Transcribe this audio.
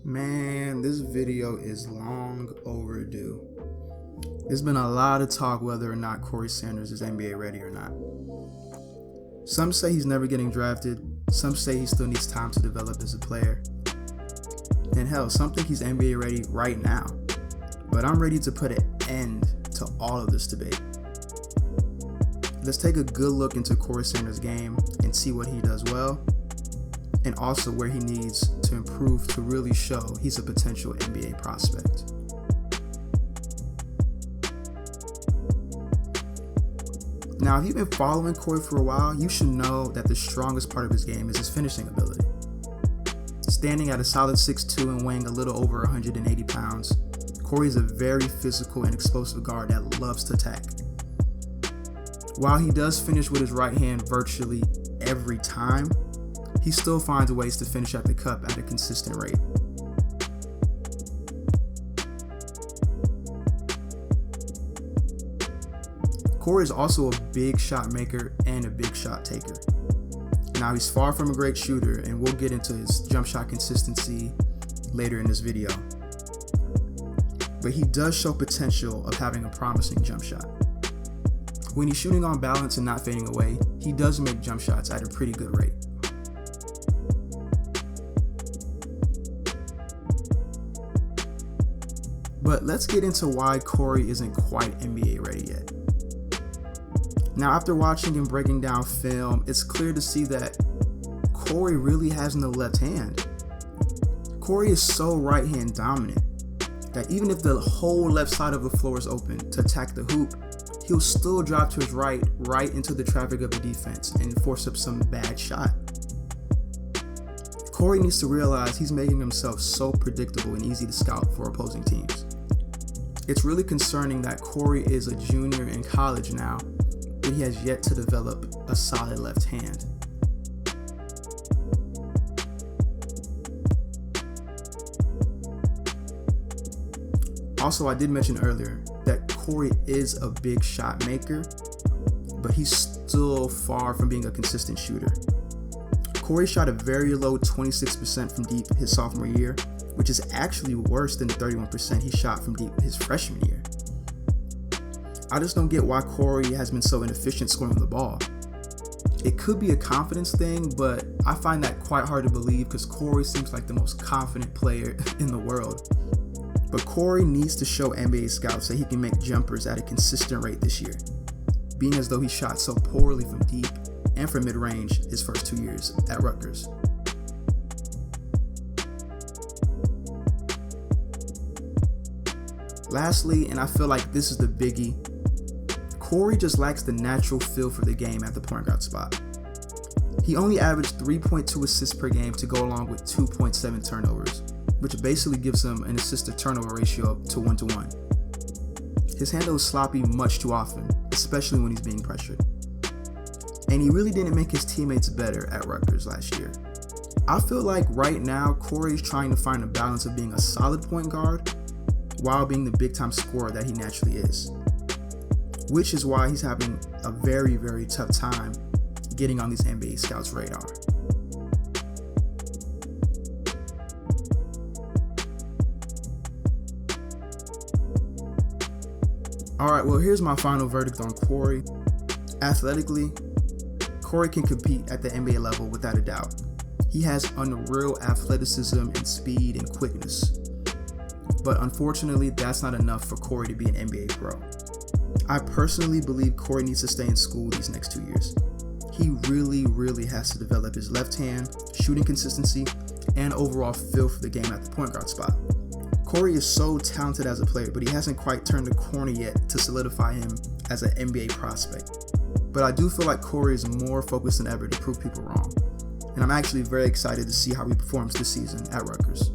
Man, this video is long overdue. There's been a lot of talk whether or not Corey Sanders is NBA ready or not. Some say he's never getting drafted, some say he still needs time to develop as a player. And hell, some think he's NBA ready right now. But I'm ready to put an end to all of this debate. Let's take a good look into Corey Sanders' game and see what he does well, and also where he needs to improve to really show he's a potential NBA prospect. Now, if you've been following Corey for a while, you should know that the strongest part of his game is his finishing ability. Standing at a solid 6'2" and weighing a little over 180 pounds, Corey is a very physical and explosive guard that loves to attack. While he does finish with his right hand virtually every time, he still finds ways to finish at the cup at a consistent rate. Corey is also a big shot maker and a big shot taker. Now, he's far from a great shooter, and we'll get into his jump shot consistency later in this video. But he does show potential of having a promising jump shot. When he's shooting on balance and not fading away, he does make jump shots at a pretty good rate. But let's get into why Corey isn't quite NBA ready yet. Now, after watching and breaking down film, it's clear to see that Corey really has no left hand. Corey is so right hand dominant that even if the whole left side of the floor is open to attack the hoop, he'll still drop to his right into the traffic of the defense and force up some bad shot. Corey needs to realize he's making himself so predictable and easy to scout for opposing teams. It's really concerning that Corey is a junior in college now, but he has yet to develop a solid left hand. Also, I did mention earlier that Corey is a big shot maker, but he's still far from being a consistent shooter. Corey shot a very low 26% from deep his sophomore year, which is actually worse than the 31% he shot from deep his freshman year. I just don't get why Corey has been so inefficient scoring the ball. It could be a confidence thing, but I find that quite hard to believe because Corey seems like the most confident player in the world. But Corey needs to show NBA scouts that he can make jumpers at a consistent rate this year, being as though he shot so poorly from deep and from mid-range his first 2 years at Rutgers. Lastly, and I feel like this is the biggie, Corey just lacks the natural feel for the game at the point guard spot. He only averaged 3.2 assists per game to go along with 2.7 turnovers, which basically gives him an assist to turnover ratio to 1-to-1. His handle is sloppy much too often, especially when he's being pressured. And he really didn't make his teammates better at Rutgers last year. I feel like right now Corey is trying to find a balance of being a solid point guard while being the big time scorer that he naturally is, which is why he's having a very, very tough time getting on these NBA scouts' radar. Alright, well, here's my final verdict on Corey. Athletically, Corey can compete at the NBA level without a doubt. He has unreal athleticism and speed and quickness. But unfortunately, that's not enough for Corey to be an NBA pro. I personally believe Corey needs to stay in school these next 2 years. He really has to develop his left hand, shooting consistency, and overall feel for the game at the point guard spot. Corey is so talented as a player, but he hasn't quite turned the corner yet to solidify him as an NBA prospect. But I do feel like Corey is more focused than ever to prove people wrong. And I'm actually very excited to see how he performs this season at Rutgers.